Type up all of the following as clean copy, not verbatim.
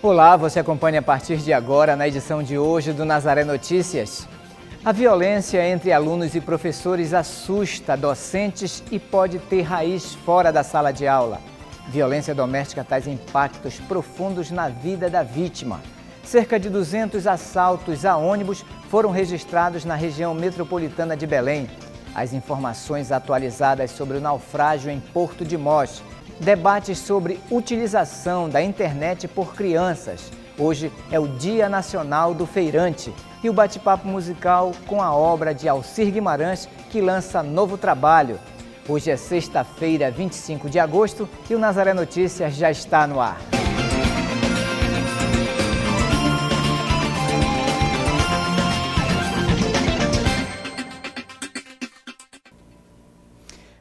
Olá, você acompanha a partir de agora na edição de hoje do Nazaré Notícias. A violência entre alunos e professores assusta docentes e pode ter raiz fora da sala de aula. Violência doméstica traz impactos profundos na vida da vítima. Cerca de 200 assaltos a ônibus foram registrados na região metropolitana de Belém. As informações atualizadas sobre o naufrágio em Porto de Mós. Debates sobre utilização da internet por crianças. Hoje é o Dia Nacional do Feirante e o bate-papo musical com a obra de Alcir Guimarães, que lança novo trabalho. Hoje é sexta-feira, 25 de agosto, e o Nazaré Notícias já está no ar.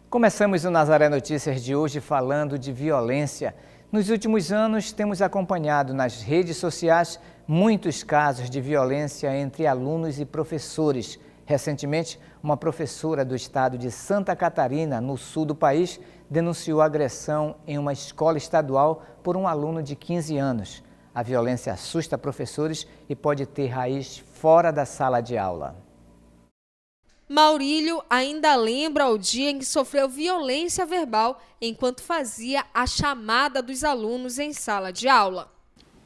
Começamos o Nazaré Notícias de hoje falando de violência. Nos últimos anos, temos acompanhado nas redes sociais muitos casos de violência entre alunos e professores. Recentemente, uma professora do estado de Santa Catarina, no sul do país, denunciou agressão em uma escola estadual por um aluno de 15 anos. A violência assusta professores e pode ter raiz fora da sala de aula. Maurílio ainda lembra o dia em que sofreu violência verbal enquanto fazia a chamada dos alunos em sala de aula.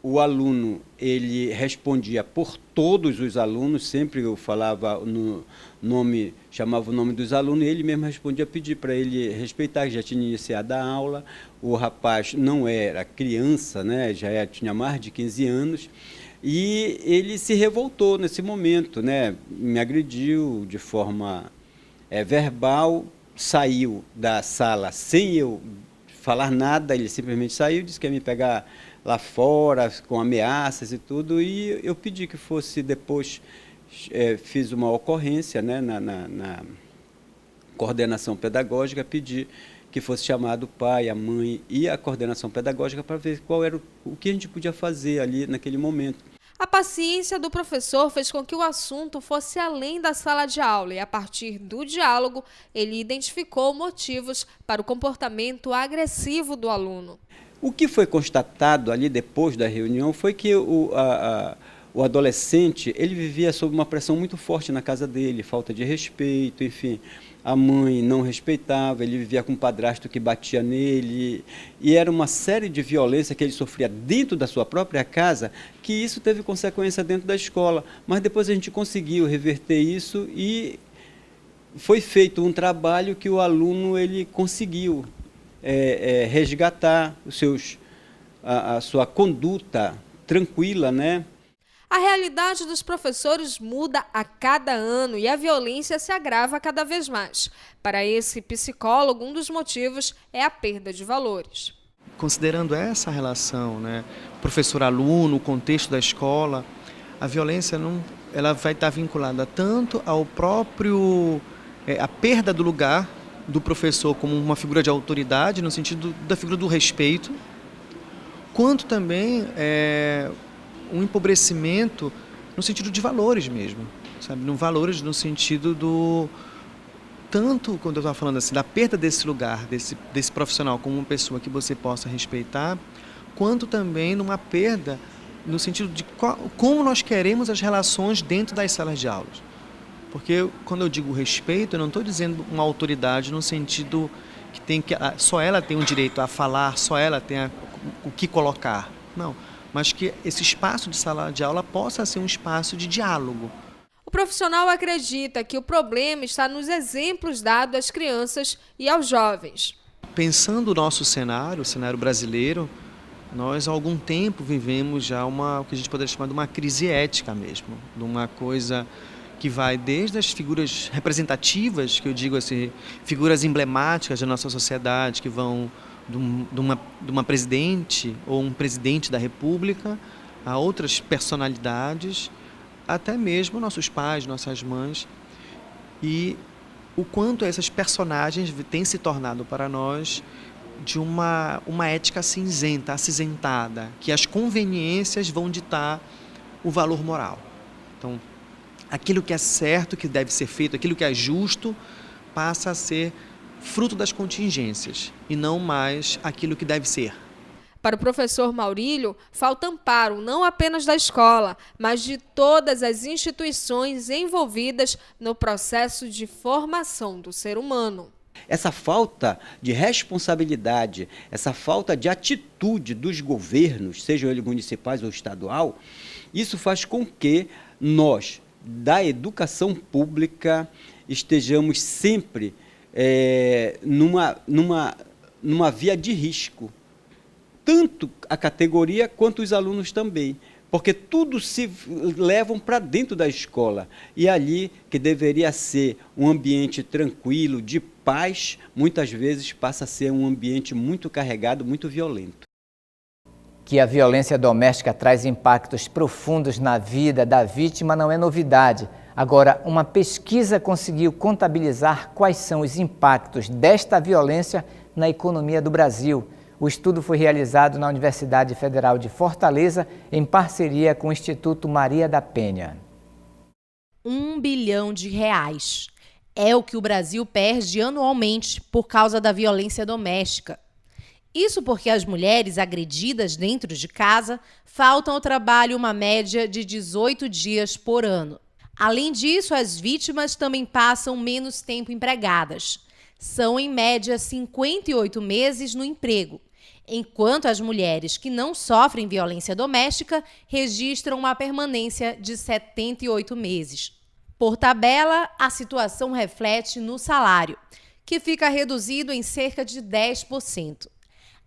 O aluno, ele respondia por todos os alunos, sempre eu falava no nome, chamava o nome dos alunos, e ele mesmo respondia, pedir para ele respeitar, que já tinha iniciado a aula. O rapaz não era criança, né, já tinha mais de 15 anos, e ele se revoltou nesse momento, né, me agrediu de forma verbal, saiu da sala sem eu falar nada, ele simplesmente saiu, disse que ia me pegar lá fora, com ameaças e tudo, e eu pedi que fosse depois, fiz uma ocorrência, né, na coordenação pedagógica, pedi que fosse chamado o pai, a mãe e a coordenação pedagógica para ver qual era o que a gente podia fazer ali naquele momento. A paciência do professor fez com que o assunto fosse além da sala de aula e, a partir do diálogo, ele identificou motivos para o comportamento agressivo do aluno. O que foi constatado ali depois da reunião foi que o adolescente, ele vivia sob uma pressão muito forte na casa dele, falta de respeito, enfim. A mãe não respeitava, ele vivia com um padrasto que batia nele, e era uma série de violência que ele sofria dentro da sua própria casa, que isso teve consequência dentro da escola. Mas depois a gente conseguiu reverter isso e foi feito um trabalho que o aluno ele conseguiu resgatar a sua conduta tranquila, né? A realidade dos professores muda a cada ano e a violência se agrava cada vez mais. Para esse psicólogo, um dos motivos é a perda de valores. Considerando essa relação, né, professor-aluno, o contexto da escola, a violência ela vai estar vinculada tanto ao próprio, a perda do lugar do professor como uma figura de autoridade, no sentido da figura do respeito, quanto também um empobrecimento no sentido de valores mesmo, sabe? Valores no sentido do... Tanto, quando eu estava falando assim, da perda desse lugar, desse profissional como uma pessoa que você possa respeitar, quanto também numa perda no sentido de como nós queremos as relações dentro das salas de aulas. Porque quando eu digo respeito, eu não estou dizendo uma autoridade no sentido que só ela tem o direito a falar, só ela tem o que colocar. Não. Mas que esse espaço de sala de aula possa ser um espaço de diálogo. O profissional acredita que o problema está nos exemplos dados às crianças e aos jovens. Pensando o nosso cenário, o cenário brasileiro, nós há algum tempo vivemos já o que a gente poderia chamar de uma crise ética mesmo, de uma coisa que vai desde as figuras representativas, que eu digo assim, figuras emblemáticas da nossa sociedade, que vão de uma presidente ou um presidente da República a outras personalidades, até mesmo nossos pais, nossas mães, e o quanto essas personagens têm se tornado para nós de uma ética cinzenta, acinzentada, que as conveniências vão ditar o valor moral. Então, aquilo que é certo, que deve ser feito, aquilo que é justo, passa a ser fruto das contingências e não mais aquilo que deve ser. Para o professor Maurílio, falta amparo não apenas da escola, mas de todas as instituições envolvidas no processo de formação do ser humano. Essa falta de responsabilidade, essa falta de atitude dos governos, sejam eles municipais ou estadual, isso faz com que nós, da educação pública, estejamos sempre numa via de risco. Tanto a categoria quanto os alunos também, porque tudo se levam para dentro da escola. E ali, que deveria ser um ambiente tranquilo, de paz, muitas vezes passa a ser um ambiente muito carregado, muito violento. Que a violência doméstica traz impactos profundos na vida da vítima não é novidade. Agora, uma pesquisa conseguiu contabilizar quais são os impactos desta violência na economia do Brasil. O estudo foi realizado na Universidade Federal de Fortaleza, em parceria com o Instituto Maria da Penha. R$1 bilhão é o que o Brasil perde anualmente por causa da violência doméstica. Isso porque as mulheres agredidas dentro de casa faltam ao trabalho uma média de 18 dias por ano. Além disso, as vítimas também passam menos tempo empregadas. São, em média, 58 meses no emprego, enquanto as mulheres que não sofrem violência doméstica registram uma permanência de 78 meses. Por tabela, a situação reflete no salário, que fica reduzido em cerca de 10%.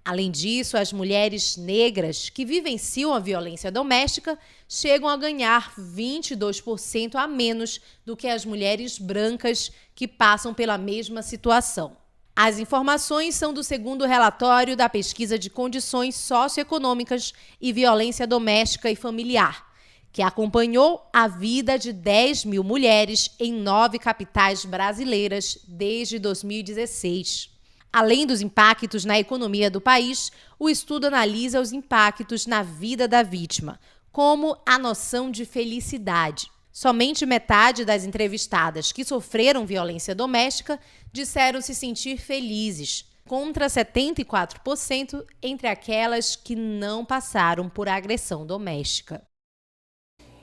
Além disso, as mulheres negras que vivenciam a violência doméstica chegam a ganhar 22% a menos do que as mulheres brancas que passam pela mesma situação. As informações são do segundo relatório da Pesquisa de Condições Socioeconômicas e Violência Doméstica e Familiar, que acompanhou a vida de 10 mil mulheres em 9 capitais brasileiras desde 2016. Além dos impactos na economia do país, o estudo analisa os impactos na vida da vítima, como a noção de felicidade. Somente metade das entrevistadas que sofreram violência doméstica disseram se sentir felizes, contra 74% entre aquelas que não passaram por agressão doméstica.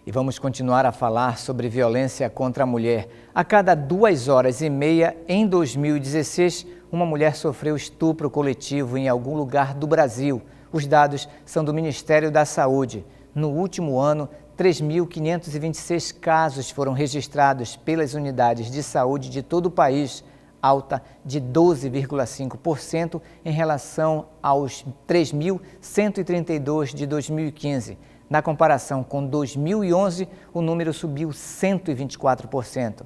E vamos continuar a falar sobre violência contra a mulher. A cada 2h30 em 2016, uma mulher sofreu estupro coletivo em algum lugar do Brasil. Os dados são do Ministério da Saúde. No último ano, 3.526 casos foram registrados pelas unidades de saúde de todo o país, alta de 12,5% em relação aos 3.132 de 2015. Na comparação com 2011, o número subiu 124%.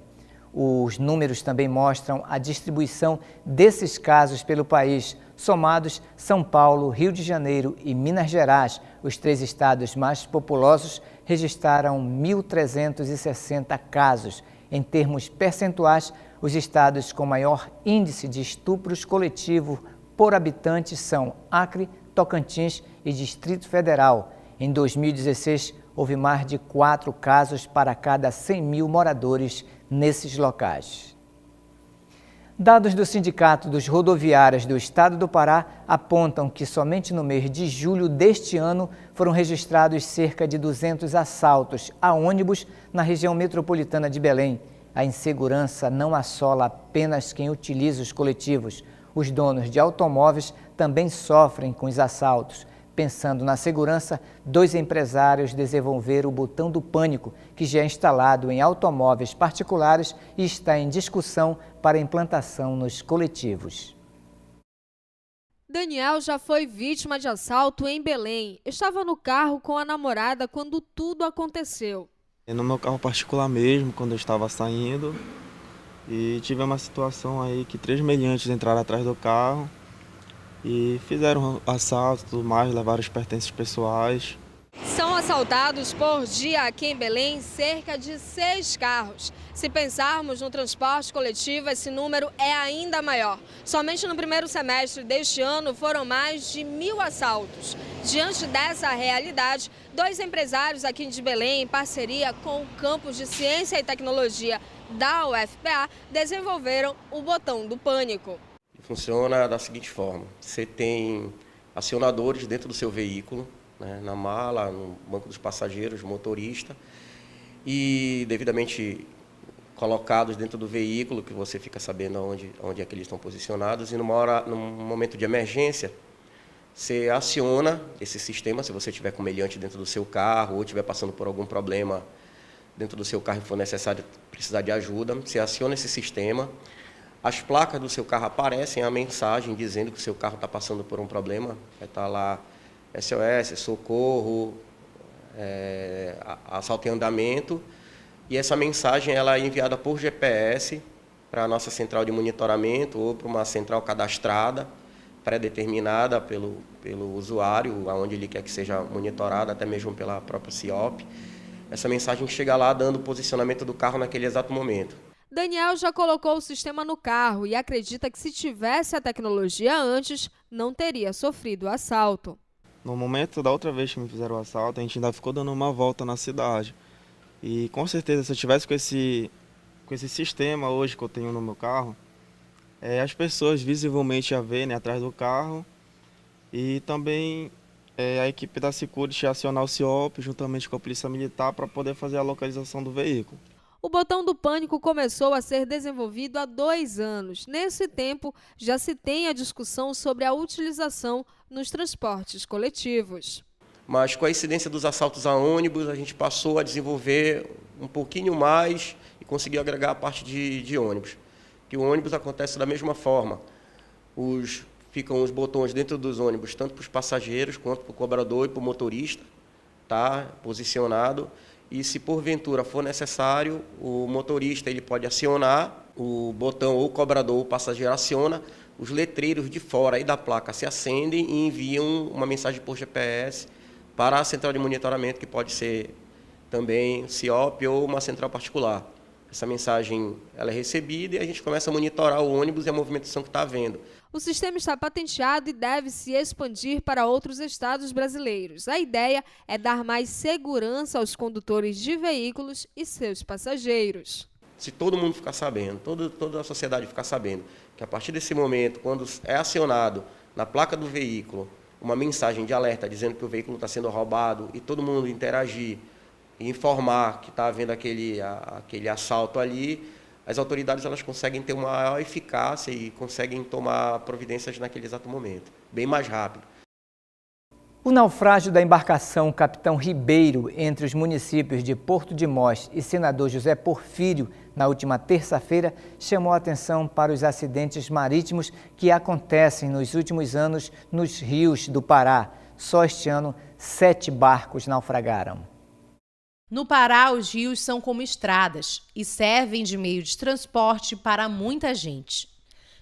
Os números também mostram a distribuição desses casos pelo país. Somados, São Paulo, Rio de Janeiro e Minas Gerais, os 3 estados mais populosos, registraram 1.360 casos. Em termos percentuais, os estados com maior índice de estupros coletivos por habitante são Acre, Tocantins e Distrito Federal. Em 2016, houve mais de 4 casos para cada 100 mil moradores nesses locais. Dados do Sindicato dos Rodoviários do Estado do Pará apontam que somente no mês de julho deste ano foram registrados cerca de 200 assaltos a ônibus na região metropolitana de Belém. A insegurança não assola apenas quem utiliza os coletivos. Os donos de automóveis também sofrem com os assaltos. Pensando na segurança, 2 empresários desenvolveram o botão do pânico, que já é instalado em automóveis particulares e está em discussão para implantação nos coletivos. Daniel já foi vítima de assalto em Belém. Estava no carro com a namorada quando tudo aconteceu. No meu carro particular mesmo, quando eu estava saindo, e tive uma situação aí que 3 meliantes entraram atrás do carro e fizeram assalto e tudo mais, levaram os pertences pessoais. São assaltados por dia aqui em Belém cerca de 6 carros. Se pensarmos no transporte coletivo, esse número é ainda maior. Somente no primeiro semestre deste ano foram mais de 1.000 assaltos. Diante dessa realidade, 2 empresários aqui de Belém, em parceria com o Campus de Ciência e Tecnologia da UFPA, desenvolveram o botão do pânico. Funciona da seguinte forma: você tem acionadores dentro do seu veículo, né, na mala, no banco dos passageiros, motorista, e devidamente colocados dentro do veículo, que você fica sabendo onde é que eles estão posicionados, e num momento de emergência, você aciona esse sistema, se você tiver com meliante dentro do seu carro ou estiver passando por algum problema dentro do seu carro e for necessário precisar de ajuda, você aciona esse sistema, as placas do seu carro aparecem, a mensagem dizendo que o seu carro está passando por um problema, vai estar lá SOS, socorro, assalto em andamento, e essa mensagem ela é enviada por GPS para a nossa central de monitoramento ou para uma central cadastrada, pré-determinada pelo usuário, aonde ele quer que seja monitorado, até mesmo pela própria CIOP. Essa mensagem chega lá dando o posicionamento do carro naquele exato momento. Daniel já colocou o sistema no carro e acredita que se tivesse a tecnologia antes, não teria sofrido o assalto. No momento da outra vez que me fizeram o assalto, a gente ainda ficou dando uma volta na cidade. E com certeza, se eu tivesse com esse sistema hoje que eu tenho no meu carro, as pessoas visivelmente iam ver, né, atrás do carro, e também a equipe da Security acionar o CIOP juntamente com a Polícia Militar para poder fazer a localização do veículo. O botão do pânico começou a ser desenvolvido há 2 anos. Nesse tempo, já se tem a discussão sobre a utilização nos transportes coletivos. Mas com a incidência dos assaltos a ônibus, a gente passou a desenvolver um pouquinho mais e conseguiu agregar a parte de ônibus. Que o ônibus acontece da mesma forma. Ficam os botões dentro dos ônibus, tanto para os passageiros quanto para o cobrador e para o motorista, tá posicionado. E se porventura for necessário, o motorista ele pode acionar o botão, ou o cobrador ou o passageiro aciona, os letreiros de fora aí da placa se acendem e enviam uma mensagem por GPS para a central de monitoramento, que pode ser também CIOP ou uma central particular. Essa mensagem ela é recebida e a gente começa a monitorar o ônibus e a movimentação que está havendo. O sistema está patenteado e deve se expandir para outros estados brasileiros. A ideia é dar mais segurança aos condutores de veículos e seus passageiros. Se todo mundo ficar sabendo, toda a sociedade ficar sabendo, que a partir desse momento, quando é acionado na placa do veículo uma mensagem de alerta dizendo que o veículo está sendo roubado e todo mundo interagir e informar que está havendo aquele assalto ali, as autoridades elas conseguem ter uma maior eficácia e conseguem tomar providências naquele exato momento, bem mais rápido. O naufrágio da embarcação Capitão Ribeiro entre os municípios de Porto de Mós e Senador José Porfírio, na última terça-feira, chamou a atenção para os acidentes marítimos que acontecem nos últimos anos nos rios do Pará. Só este ano, 7 barcos naufragaram. No Pará, os rios são como estradas e servem de meio de transporte para muita gente.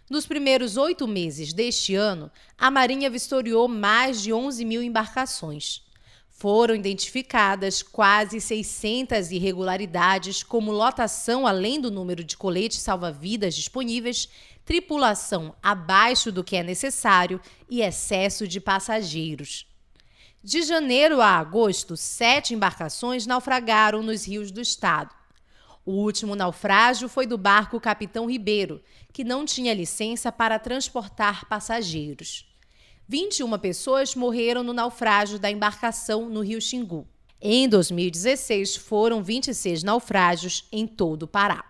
Nos primeiros 8 meses deste ano, a Marinha vistoriou mais de 11 mil embarcações. Foram identificadas quase 600 irregularidades, como lotação além do número de coletes salva-vidas disponíveis, tripulação abaixo do que é necessário e excesso de passageiros. De janeiro a agosto, 7 embarcações naufragaram nos rios do estado. O último naufrágio foi do barco Capitão Ribeiro, que não tinha licença para transportar passageiros. 21 pessoas morreram no naufrágio da embarcação no Rio Xingu. Em 2016, foram 26 naufrágios em todo o Pará.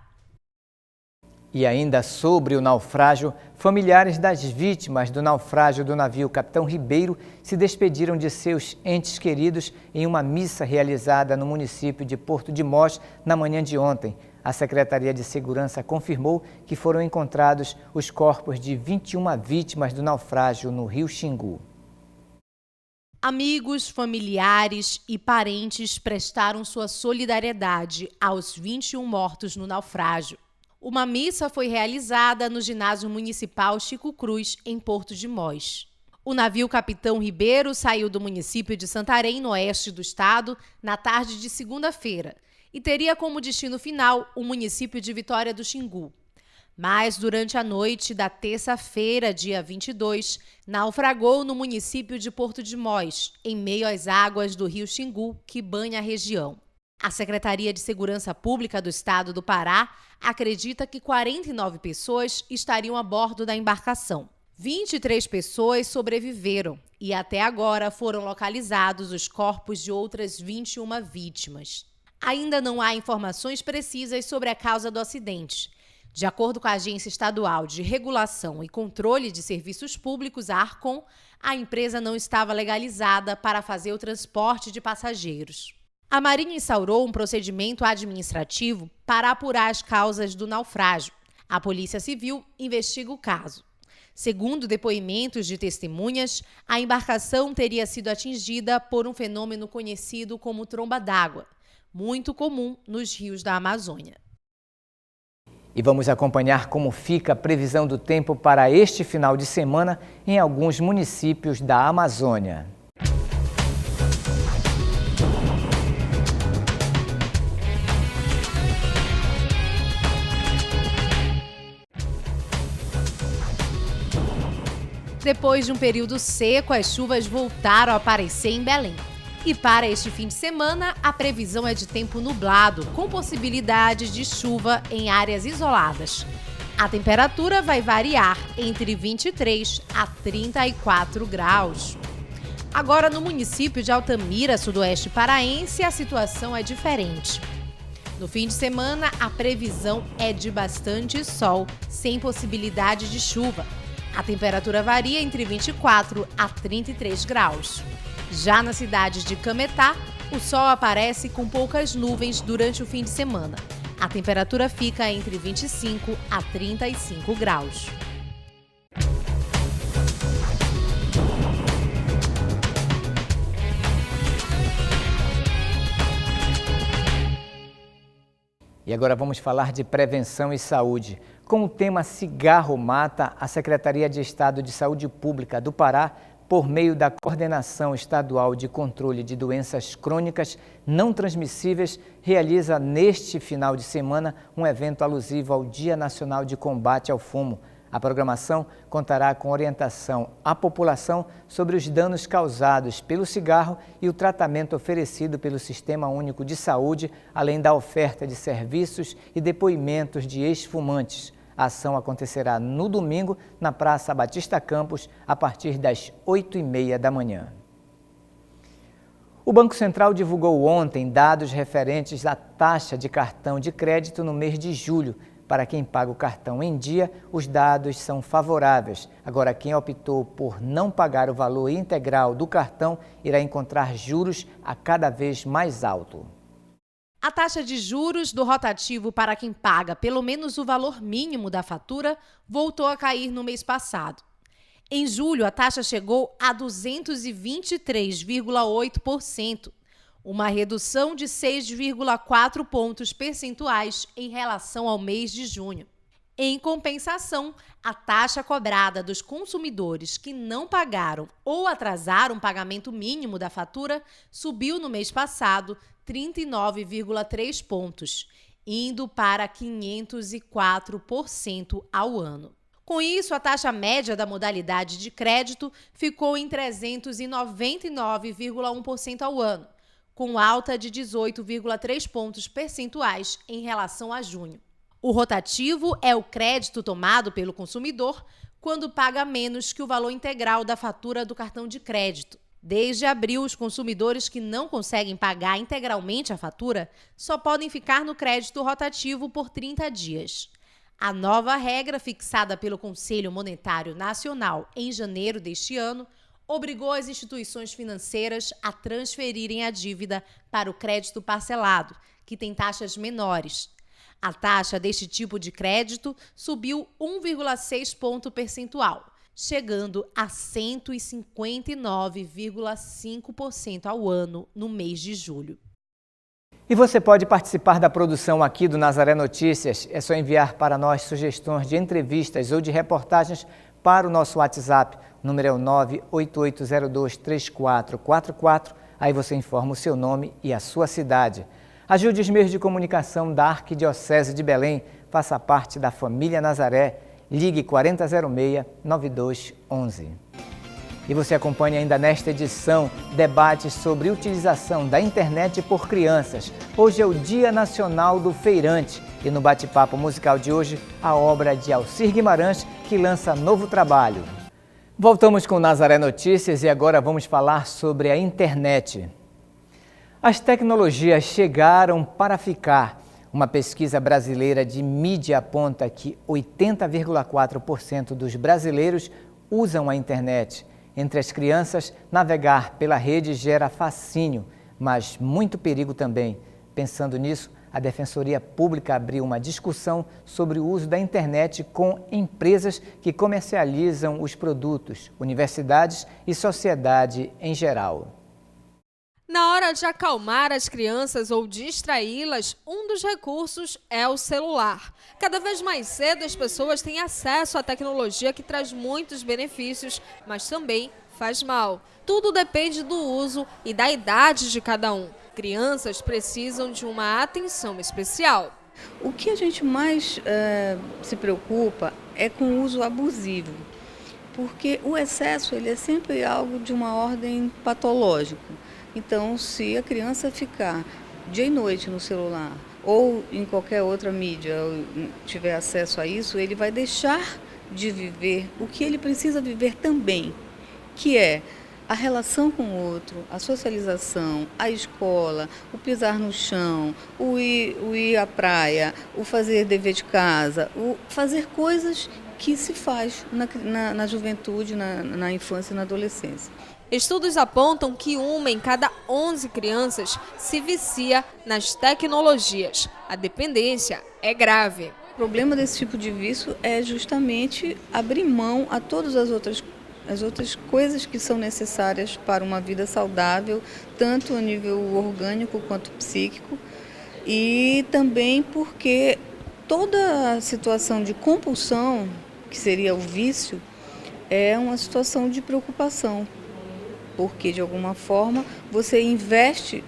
E ainda sobre o naufrágio, familiares das vítimas do naufrágio do navio Capitão Ribeiro se despediram de seus entes queridos em uma missa realizada no município de Porto de Mós na manhã de ontem. A Secretaria de Segurança confirmou que foram encontrados os corpos de 21 vítimas do naufrágio no Rio Xingu. Amigos, familiares e parentes prestaram sua solidariedade aos 21 mortos no naufrágio. Uma missa foi realizada no ginásio municipal Chico Cruz, em Porto de Mós. O navio Capitão Ribeiro saiu do município de Santarém, no oeste do estado, na tarde de segunda-feira, e teria como destino final o município de Vitória do Xingu. Mas, durante a noite da terça-feira, dia 22, naufragou no município de Porto de Mós, em meio às águas do rio Xingu, que banha a região. A Secretaria de Segurança Pública do Estado do Pará acredita que 49 pessoas estariam a bordo da embarcação. 23 pessoas sobreviveram e até agora foram localizados os corpos de outras 21 vítimas. Ainda não há informações precisas sobre a causa do acidente. De acordo com a Agência Estadual de Regulação e Controle de Serviços Públicos, a Arcon, a empresa não estava legalizada para fazer o transporte de passageiros. A Marinha instaurou um procedimento administrativo para apurar as causas do naufrágio. A Polícia Civil investiga o caso. Segundo depoimentos de testemunhas, a embarcação teria sido atingida por um fenômeno conhecido como tromba d'água, muito comum nos rios da Amazônia. E vamos acompanhar como fica a previsão do tempo para este final de semana em alguns municípios da Amazônia. Depois de um período seco, as chuvas voltaram a aparecer em Belém. E para este fim de semana, a previsão é de tempo nublado, com possibilidade de chuva em áreas isoladas. A temperatura vai variar entre 23 a 34 graus. Agora, no município de Altamira, sudoeste paraense, a situação é diferente. No fim de semana, a previsão é de bastante sol, sem possibilidade de chuva. A temperatura varia entre 24 a 33 graus. Já na cidade de Cametá, o sol aparece com poucas nuvens durante o fim de semana. A temperatura fica entre 25 a 35 graus. E agora vamos falar de prevenção e saúde. Com o tema Cigarro Mata, a Secretaria de Estado de Saúde Pública do Pará, por meio da Coordenação Estadual de Controle de Doenças Crônicas Não Transmissíveis, realiza neste final de semana um evento alusivo ao Dia Nacional de Combate ao Fumo. A programação contará com orientação à população sobre os danos causados pelo cigarro e o tratamento oferecido pelo Sistema Único de Saúde, além da oferta de serviços e depoimentos de ex-fumantes. A ação acontecerá no domingo, na Praça Batista Campos, a partir das 8h30 da manhã. O Banco Central divulgou ontem dados referentes à taxa de cartão de crédito no mês de julho. Para quem paga o cartão em dia, os dados são favoráveis. Agora, quem optou por não pagar o valor integral do cartão irá encontrar juros a cada vez mais alto. A taxa de juros do rotativo para quem paga pelo menos o valor mínimo da fatura voltou a cair no mês passado. Em julho, a taxa chegou a 223,8%, uma redução de 6,4 pontos percentuais em relação ao mês de junho. Em compensação, a taxa cobrada dos consumidores que não pagaram ou atrasaram o pagamento mínimo da fatura subiu no mês passado 39,3 pontos, indo para 504% ao ano. Com isso, a taxa média da modalidade de crédito ficou em 399,1% ao ano, com alta de 18,3 pontos percentuais em relação a junho. O rotativo é o crédito tomado pelo consumidor quando paga menos que o valor integral da fatura do cartão de crédito. Desde abril, os consumidores que não conseguem pagar integralmente a fatura só podem ficar no crédito rotativo por 30 dias. A nova regra, fixada pelo Conselho Monetário Nacional em janeiro deste ano, obrigou as instituições financeiras a transferirem a dívida para o crédito parcelado, que tem taxas menores. A taxa deste tipo de crédito subiu 1,6 ponto percentual, chegando a 159,5% ao ano no mês de julho. E você pode participar da produção aqui do Nazaré Notícias. É só enviar para nós sugestões de entrevistas ou de reportagens para o nosso WhatsApp. O número é o 988023444. Aí você informa o seu nome e a sua cidade. Ajude os meios de comunicação da Arquidiocese de Belém. Faça parte da família Nazaré. Ligue 4006-9211. E você acompanha ainda nesta edição debates sobre utilização da internet por crianças. Hoje é o Dia Nacional do Feirante. E no bate-papo musical de hoje, a obra de Alcir Guimarães, que lança novo trabalho. Voltamos com Nazaré Notícias e agora vamos falar sobre a internet. As tecnologias chegaram para ficar. Uma pesquisa brasileira de mídia aponta que 80,4% dos brasileiros usam a internet. Entre as crianças, navegar pela rede gera fascínio, mas muito perigo também. Pensando nisso, a Defensoria Pública abriu uma discussão sobre o uso da internet com empresas que comercializam os produtos, universidades e sociedade em geral. Na hora de acalmar as crianças ou distraí-las, um dos recursos é o celular. Cada vez mais cedo as pessoas têm acesso à tecnologia que traz muitos benefícios, mas também faz mal. Tudo depende do uso e da idade de cada um. Crianças precisam de uma atenção especial. O que a gente mais se preocupa é com o uso abusivo, porque o excesso ele é sempre algo de uma ordem patológica. Então, se a criança ficar dia e noite no celular ou em qualquer outra mídia, tiver acesso a isso, ele vai deixar de viver o que ele precisa viver também, que é a relação com o outro, a socialização, a escola, o pisar no chão, o ir à praia, o fazer dever de casa, o fazer coisas que se faz na juventude, na infância e na adolescência. Estudos apontam que 1 em cada 11 crianças se vicia nas tecnologias. A dependência é grave. O problema desse tipo de vício é justamente abrir mão a todas as outras coisas que são necessárias para uma vida saudável, tanto a nível orgânico quanto psíquico, e também porque toda a situação de compulsão, que seria o vício, é uma situação de preocupação, porque de alguma forma você investe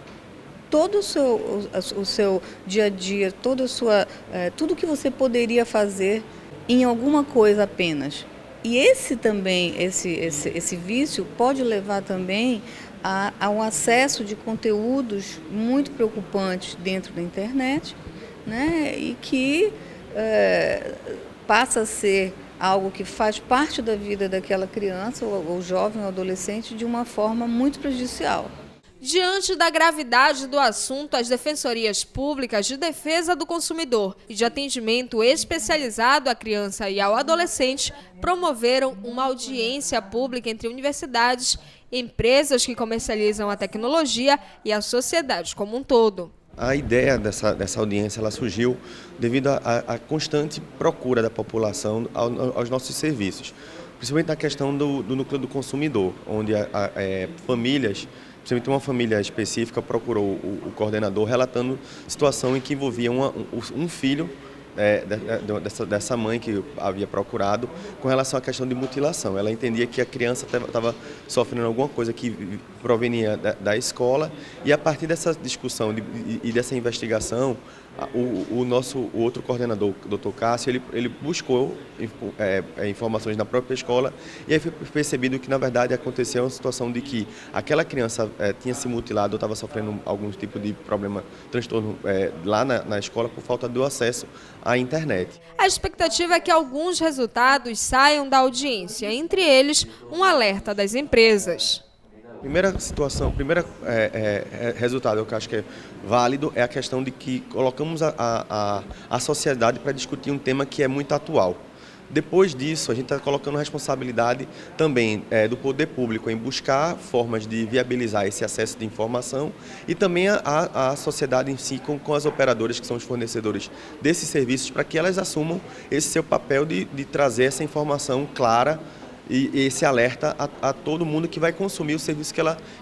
todo o seu dia a dia, tudo que você poderia fazer em alguma coisa apenas. E esse vício pode levar também a um acesso de conteúdos muito preocupantes dentro da internet, né? E que passa a ser algo que faz parte da vida daquela criança ou jovem ou adolescente de uma forma muito prejudicial. Diante da gravidade do assunto, as defensorias públicas de defesa do consumidor e de atendimento especializado à criança e ao adolescente promoveram uma audiência pública entre universidades, empresas que comercializam a tecnologia e a sociedade como um todo. A ideia dessa audiência ela surgiu devido à constante procura da população aos nossos serviços, principalmente na questão do núcleo do consumidor, onde famílias, principalmente uma família específica, procurou o coordenador relatando situação em que envolvia um filho dessa mãe que havia procurado com relação à questão de mutilação. Ela entendia que a criança estava sofrendo alguma coisa que provenia da escola, e a partir dessa discussão e dessa investigação, o outro coordenador, o Dr. Cássio, ele buscou informações na própria escola, e aí foi percebido que, na verdade, aconteceu uma situação de que aquela criança tinha se mutilado ou estava sofrendo algum tipo de problema, transtorno lá na escola por falta do acesso à internet. A expectativa é que alguns resultados saiam da audiência, entre eles um alerta das empresas. Primeiro resultado que eu acho que é válido é a questão de que colocamos a sociedade para discutir um tema que é muito atual. Depois disso, a gente está colocando responsabilidade também do poder público em buscar formas de viabilizar esse acesso de informação, e também a sociedade em si com as operadoras, que são os fornecedores desses serviços, para que elas assumam esse seu papel de trazer essa informação clara e esse alerta a todo mundo que vai consumir o serviço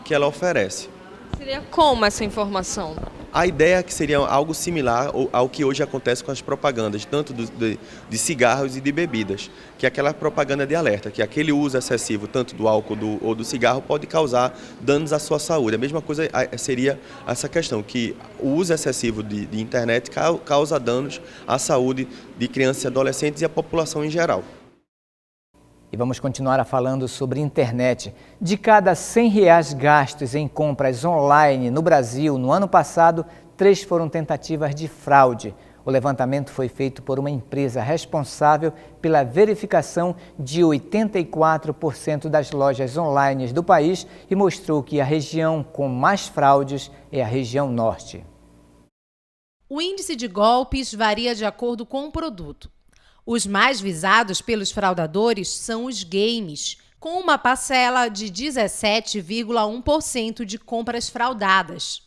que ela oferece. Seria como essa informação? A ideia é que seria algo similar ao que hoje acontece com as propagandas, tanto de cigarros e de bebidas, que é aquela propaganda de alerta, que aquele uso excessivo, tanto do álcool ou do cigarro, pode causar danos à sua saúde. A mesma coisa seria essa questão, que o uso excessivo de internet causa danos à saúde de crianças e adolescentes e à população em geral. E vamos continuar falando sobre internet. De cada R$100 gastos em compras online no Brasil no ano passado, 3 foram tentativas de fraude. O levantamento foi feito por uma empresa responsável pela verificação de 84% das lojas online do país e mostrou que a região com mais fraudes é a região norte. O índice de golpes varia de acordo com o produto. Os mais visados pelos fraudadores são os games, com uma parcela de 17,1% de compras fraudadas.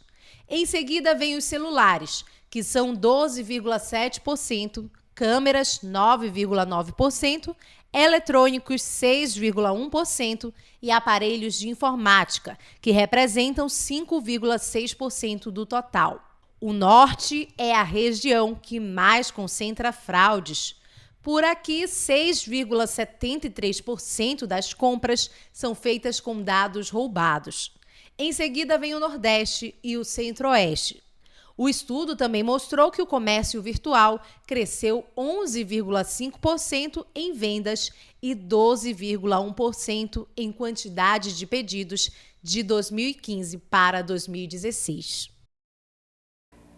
Em seguida vem os celulares, que são 12,7%, câmeras 9,9%, eletrônicos 6,1% e aparelhos de informática, que representam 5,6% do total. O norte é a região que mais concentra fraudes. Por aqui, 6,73% das compras são feitas com dados roubados. Em seguida vem o Nordeste e o Centro-Oeste. O estudo também mostrou que o comércio virtual cresceu 11,5% em vendas e 12,1% em quantidade de pedidos de 2015 para 2016.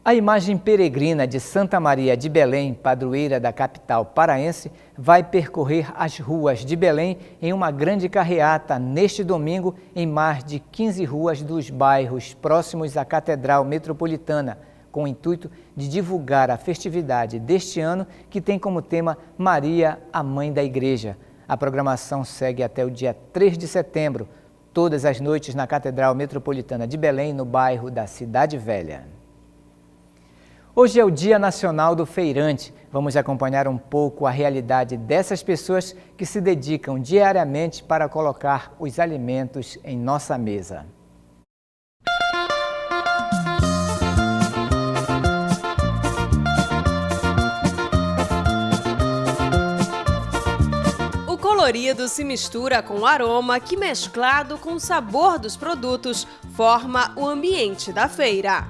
A imagem peregrina de Santa Maria de Belém, padroeira da capital paraense, vai percorrer as ruas de Belém em uma grande carreata neste domingo em mais de 15 ruas dos bairros próximos à Catedral Metropolitana, com o intuito de divulgar a festividade deste ano, que tem como tema Maria, a Mãe da Igreja. A programação segue até o dia 3 de setembro, todas as noites na Catedral Metropolitana de Belém, no bairro da Cidade Velha. Hoje é o Dia Nacional do Feirante. Vamos acompanhar um pouco a realidade dessas pessoas que se dedicam diariamente para colocar os alimentos em nossa mesa. O colorido se mistura com o aroma que, mesclado com o sabor dos produtos, forma o ambiente da feira.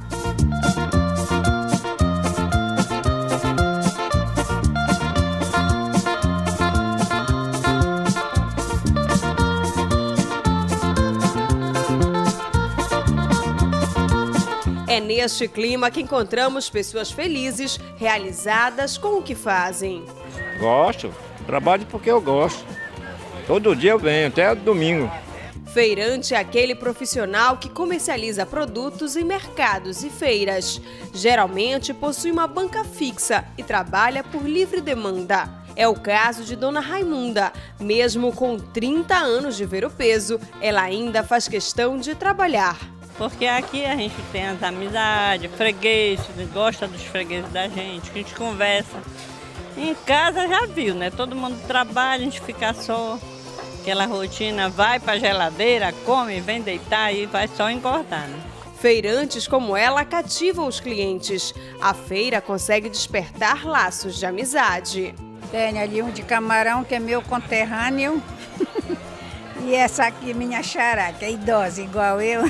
É neste clima que encontramos pessoas felizes, realizadas com o que fazem. Gosto, trabalho porque eu gosto. Todo dia eu venho, até domingo. Feirante é aquele profissional que comercializa produtos em mercados e feiras. Geralmente possui uma banca fixa e trabalha por livre demanda. É o caso de Dona Raimunda. Mesmo com 30 anos de ver o peso, ela ainda faz questão de trabalhar. Porque aqui a gente tem as amizades, fregueses, gosta dos fregueses da gente, que a gente conversa. Em casa já viu, né? Todo mundo trabalha, a gente fica só. Aquela rotina, vai para a geladeira, come, vem deitar e vai só engordar, né? Feirantes como ela cativam os clientes. A feira consegue despertar laços de amizade. Tem ali um de camarão que é meu conterrâneo. E essa aqui, minha xará, que é idosa igual eu,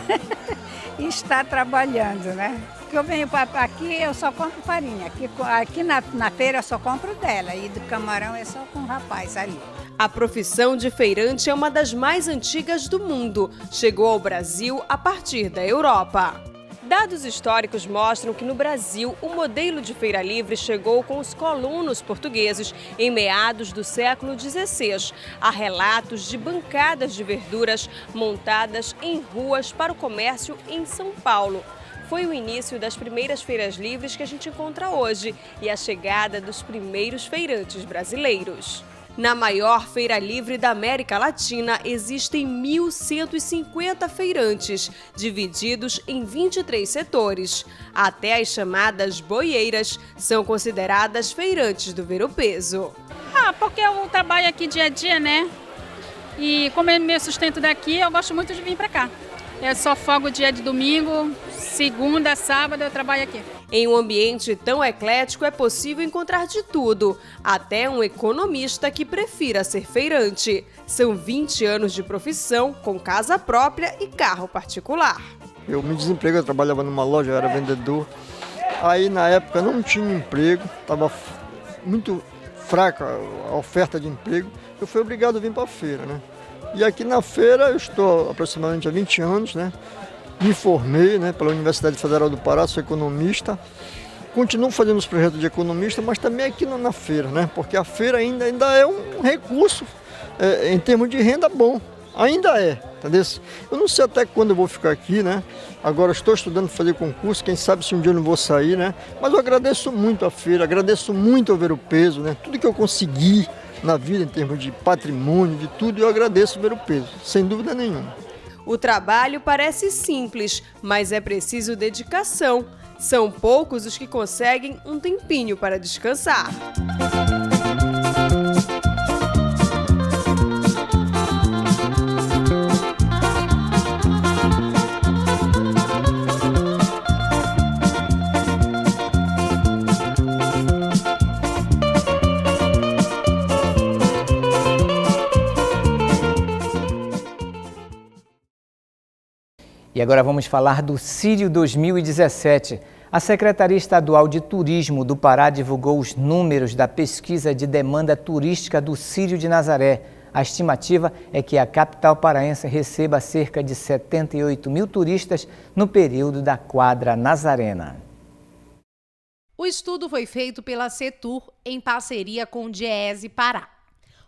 está trabalhando, né? Porque eu venho aqui, eu só compro farinha. Aqui na feira eu só compro dela. E do camarão é só com o rapaz ali. A profissão de feirante é uma das mais antigas do mundo. Chegou ao Brasil a partir da Europa. Dados históricos mostram que no Brasil o modelo de feira livre chegou com os colonos portugueses em meados do século XVI. Há relatos de bancadas de verduras montadas em ruas para o comércio em São Paulo. Foi o início das primeiras feiras livres que a gente encontra hoje e a chegada dos primeiros feirantes brasileiros. Na maior feira livre da América Latina, existem 1.150 feirantes, divididos em 23 setores. Até as chamadas boieiras são consideradas feirantes do ver-o-peso. Porque eu trabalho aqui dia a dia, né? E como é meu sustento daqui, eu gosto muito de vir para cá. Eu só folgo dia de domingo, segunda, sábado eu trabalho aqui. Em um ambiente tão eclético é possível encontrar de tudo, até um economista que prefira ser feirante. São 20 anos de profissão, com casa própria e carro particular. Eu me desemprego, eu trabalhava numa loja, eu era vendedor. Aí na época não tinha emprego, estava muito fraca a oferta de emprego. Eu fui obrigado a vir para a feira, né? E aqui na feira eu estou aproximadamente há 20 anos, né? Me formei, né, pela Universidade Federal do Pará, sou economista continuo fazendo os projetos de economista, mas também aqui na feira, né? Porque a feira ainda é um recurso em termos de renda bom. Ainda é, entendeu? Eu não sei até quando eu vou ficar aqui, né? Agora estou estudando fazer concurso, quem sabe se um dia eu não vou sair, né? Mas eu agradeço muito a feira, agradeço muito ao Ver o Peso, né? Tudo que eu consegui na vida em termos de patrimônio, de tudo, eu agradeço Ver o Peso, sem dúvida nenhuma. O trabalho parece simples, mas é preciso dedicação. São poucos os que conseguem um tempinho para descansar. E agora vamos falar do Círio 2017. A Secretaria Estadual de Turismo do Pará divulgou os números da pesquisa de demanda turística do Círio de Nazaré. A estimativa é que a capital paraense receba cerca de 78 mil turistas no período da quadra nazarena. O estudo foi feito pela Setur em parceria com o Diese Pará.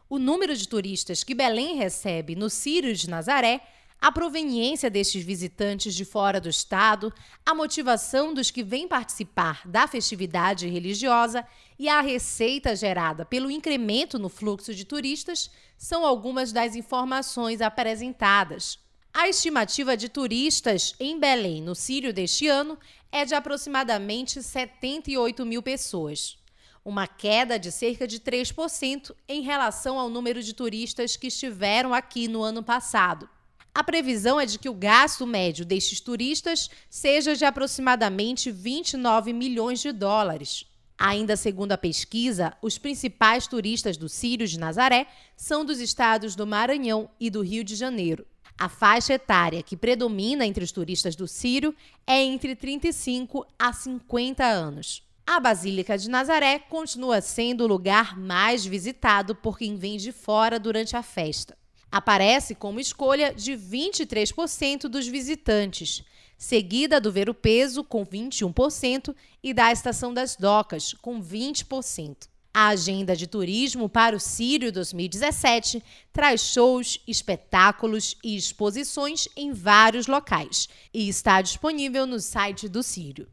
O número de turistas que Belém recebe no Círio de Nazaré, a proveniência destes visitantes de fora do estado, a motivação dos que vêm participar da festividade religiosa e a receita gerada pelo incremento no fluxo de turistas são algumas das informações apresentadas. A estimativa de turistas em Belém no Círio deste ano é de aproximadamente 78 mil pessoas. Uma queda de cerca de 3% em relação ao número de turistas que estiveram aqui no ano passado. A previsão é de que o gasto médio destes turistas seja de aproximadamente 29 milhões de dólares. Ainda segundo a pesquisa, os principais turistas do Círio de Nazaré são dos estados do Maranhão e do Rio de Janeiro. A faixa etária que predomina entre os turistas do Círio é entre 35 a 50 anos. A Basílica de Nazaré continua sendo o lugar mais visitado por quem vem de fora durante a festa. Aparece como escolha de 23% dos visitantes, seguida do Ver o Peso, com 21%, e da Estação das Docas, com 20%. A agenda de turismo para o Círio 2017 traz shows, espetáculos e exposições em vários locais e está disponível no site do Círio.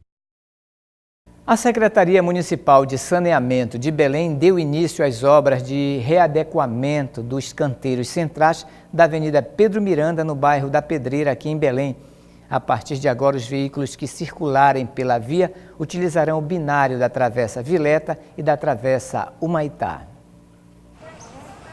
A Secretaria Municipal de Saneamento de Belém deu início às obras de readequamento dos canteiros centrais da Avenida Pedro Miranda, no bairro da Pedreira, aqui em Belém. A partir de agora, os veículos que circularem pela via utilizarão o binário da Travessa Vileta e da Travessa Humaitá.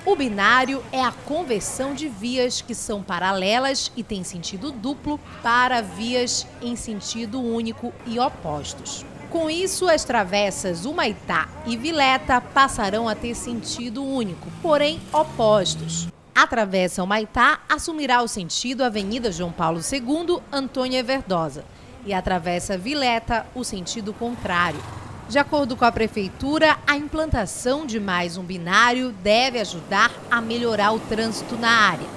O binário é a conversão de vias que são paralelas e têm sentido duplo para vias em sentido único e opostos. Com isso, as travessas Humaitá e Vileta passarão a ter sentido único, porém opostos. A travessa Humaitá assumirá o sentido Avenida João Paulo II, Antônia Verdosa, e a travessa Vileta o sentido contrário. De acordo com a Prefeitura, a implantação de mais um binário deve ajudar a melhorar o trânsito na área.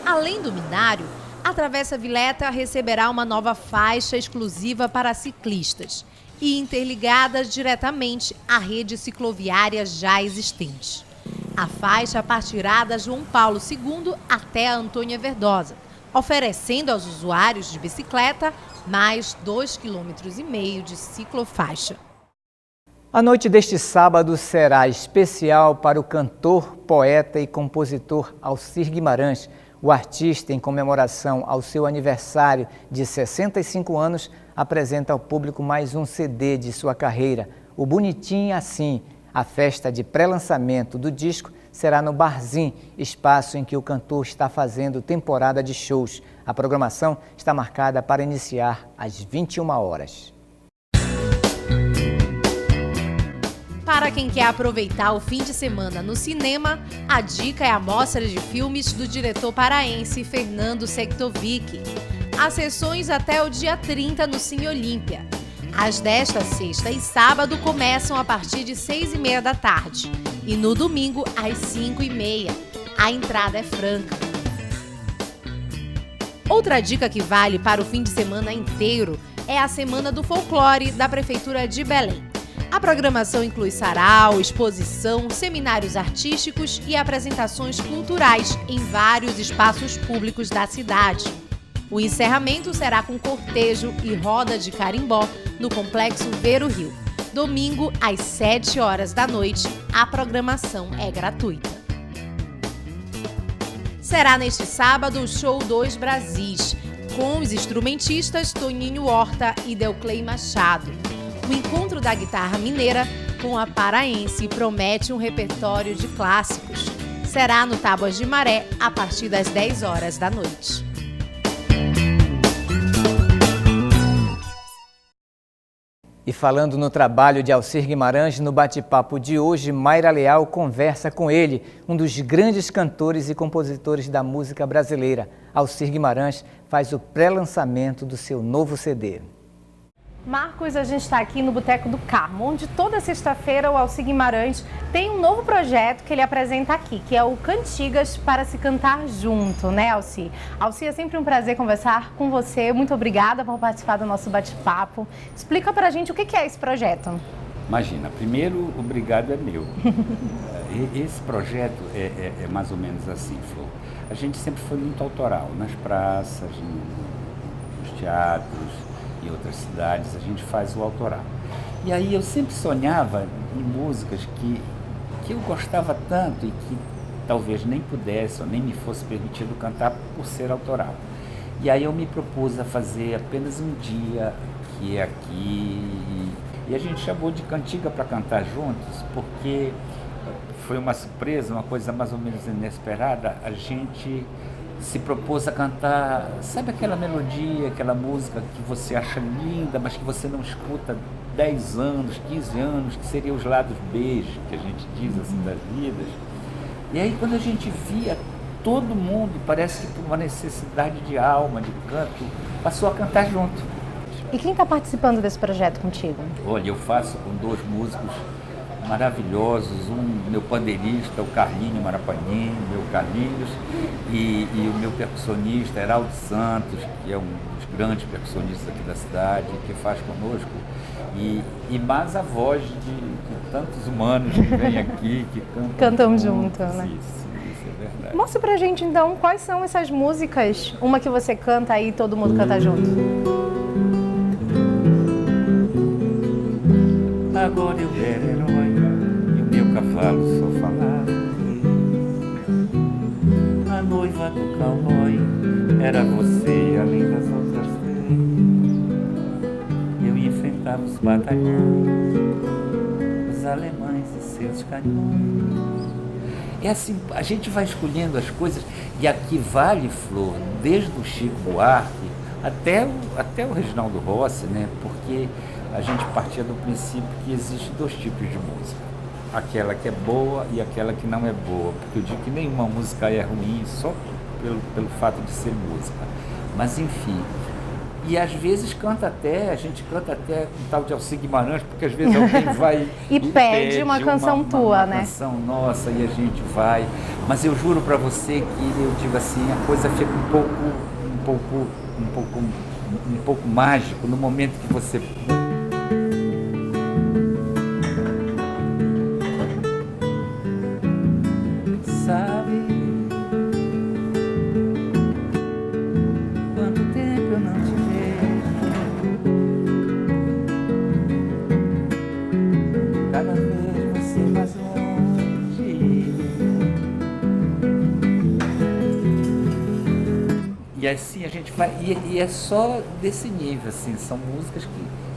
Além do binário, a travessa Vileta receberá uma nova faixa exclusiva para ciclistas e interligadas diretamente à rede cicloviária já existente. A faixa partirá da João Paulo II até a Antônia Verdosa, oferecendo aos usuários de bicicleta mais 2,5 km de ciclofaixa. A noite deste sábado será especial para o cantor, poeta e compositor Alcir Guimarães. O artista, em comemoração ao seu aniversário de 65 anos, apresenta ao público mais um CD de sua carreira, o Bonitinho Assim. A festa de pré-lançamento do disco será no Barzim, espaço em que o cantor está fazendo temporada de shows. A programação está marcada para iniciar às 21 horas. Para quem quer aproveitar o fim de semana no cinema, a dica é a mostra de filmes do diretor paraense Fernando Sektovic. Há sessões até o dia 30 no Cine Olímpia. As desta sexta e sábado começam a partir de 6h30 da tarde e no domingo às 5h30. A entrada é franca. Outra dica que vale para o fim de semana inteiro é a Semana do Folclore da Prefeitura de Belém. A programação inclui sarau, exposição, seminários artísticos e apresentações culturais em vários espaços públicos da cidade. O encerramento será com cortejo e roda de carimbó no Complexo Ver o Rio. Domingo, às 7 horas da noite, a programação é gratuita. Será neste sábado o show Dois Brasis, com os instrumentistas Toninho Horta e Delclei Machado. O encontro da guitarra mineira com a paraense promete um repertório de clássicos. Será no Tábuas de Maré, a partir das 10 horas da noite. E falando no trabalho de Alcir Guimarães, no bate-papo de hoje, Mayra Leal conversa com ele, um dos grandes cantores e compositores da música brasileira. Alcir Guimarães faz o pré-lançamento do seu novo CD. Marcos, a gente está aqui no Boteco do Carmo, onde toda sexta-feira o Alcir Guimarães tem um novo projeto que ele apresenta aqui, que é o Cantigas para se cantar junto, né, Alcir? Alcir, é sempre um prazer conversar com você. Muito obrigada por participar do nosso bate-papo. Explica pra gente o que é esse projeto. Imagina, primeiro, obrigado é meu. Esse projeto é mais ou menos assim, Flor. A gente sempre foi muito autoral, nas praças, nos teatros e outras cidades, a gente faz o autoral. E aí eu sempre sonhava em músicas que eu gostava tanto e que talvez nem pudesse ou nem me fosse permitido cantar por ser autoral. E aí eu me propus a fazer apenas um dia, que é aqui, e a gente chamou de Cantiga para Cantar Juntos, porque foi uma surpresa, uma coisa mais ou menos inesperada. A gente se propôs a cantar, sabe aquela melodia, aquela música que você acha linda, mas que você não escuta 10 anos, 15 anos, que seriam os lados B, que a gente diz assim, das vidas. E aí quando a gente via todo mundo, parece que por uma necessidade de alma, de canto, passou a cantar junto. E quem está participando desse projeto contigo? Olha, eu faço com 2 músicos maravilhosos, meu pandeirista, o Carlinho Marapanini, meu Carlinhos, e o meu percussionista, Heraldo Santos, que é um dos grandes percussionistas aqui da cidade, que faz conosco, e mais a voz de tantos humanos que vêm aqui, que cantam junto, né? Isso é verdade. Mostra pra gente então quais são essas músicas, uma que você canta aí e todo mundo canta junto. Agora eu era herói e o meu cavalo só falava. A noiva do cowboy era você, além das outras 3. Eu enfrentava os batalhões, os alemães e seus canhões. É assim, a gente vai escolhendo as coisas, e aqui vale, Flor, desde o Chico Buarque até o Reginaldo Rossi, né? Porque a gente partia do princípio que existem 2 tipos de música. Aquela que é boa e aquela que não é boa. Porque eu digo que nenhuma música é ruim só pelo fato de ser música. Mas enfim. E às vezes a gente canta até um tal de Alcir Guimarães, porque às vezes alguém vai e pede uma canção tua, uma né? Canção nossa, e a gente vai. Mas eu juro para você que eu digo assim, a coisa fica um pouco mágico no momento que você... E assim a gente vai, e é só desse nível, assim, são músicas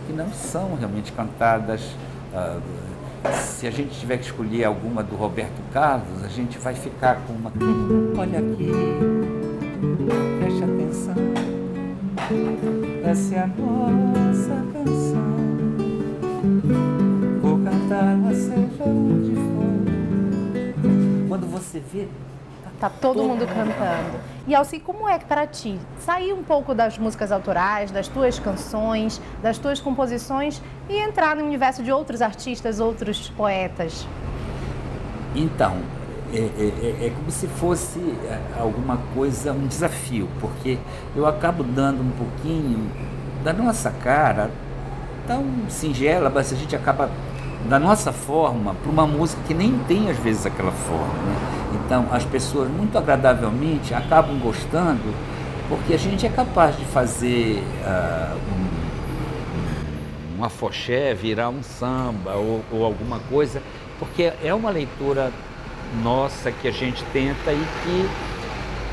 que não são realmente cantadas. Se a gente tiver que escolher alguma do Roberto Carlos, a gente vai ficar com uma... Olha aqui, preste atenção, essa é a nossa canção, vou cantá-la seja onde for. Quando você vê... Tá todo mundo cantando. E Alcir, como é que para ti sair um pouco das músicas autorais, das tuas canções, das tuas composições e entrar no universo de outros artistas, outros poetas? Então, é como se fosse alguma coisa, um desafio, porque eu acabo dando um pouquinho da nossa cara, tão singela, mas a gente acaba da nossa forma para uma música que nem tem às vezes aquela forma, né? Então as pessoas muito agradavelmente acabam gostando, porque a gente é capaz de fazer um afoxé virar um samba ou alguma coisa, porque é uma leitura nossa que a gente tenta e que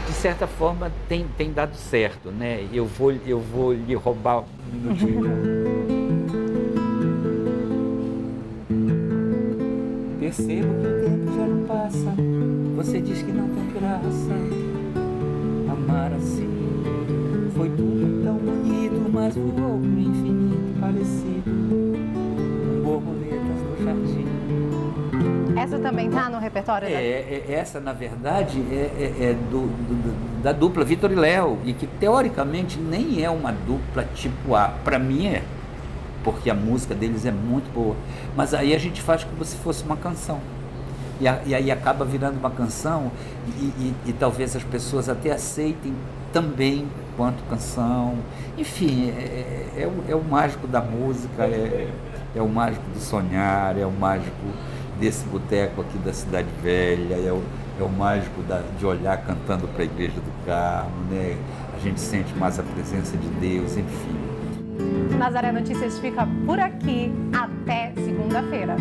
de certa forma tem dado certo, né? Eu vou lhe roubar um minutinho. Percebo que o tempo já não passa, você diz que não tem graça. Amar assim foi tudo tão bonito, mas voou pro infinito parecido com borboletas no jardim. Essa também tá no repertório? Essa, na verdade, da dupla Vitor e Léo, e que teoricamente nem é uma dupla tipo A. Para mim é, porque a música deles é muito boa. Mas aí a gente faz como se fosse uma canção. E aí acaba virando uma canção e talvez as pessoas até aceitem também quanto canção. Enfim, é o mágico da música, é o mágico do sonhar, é o mágico desse boteco aqui da Cidade Velha, é o mágico de olhar cantando para a Igreja do Carmo, né? A gente sente mais a presença de Deus, enfim. Nazaré Notícias fica por aqui. Até segunda-feira.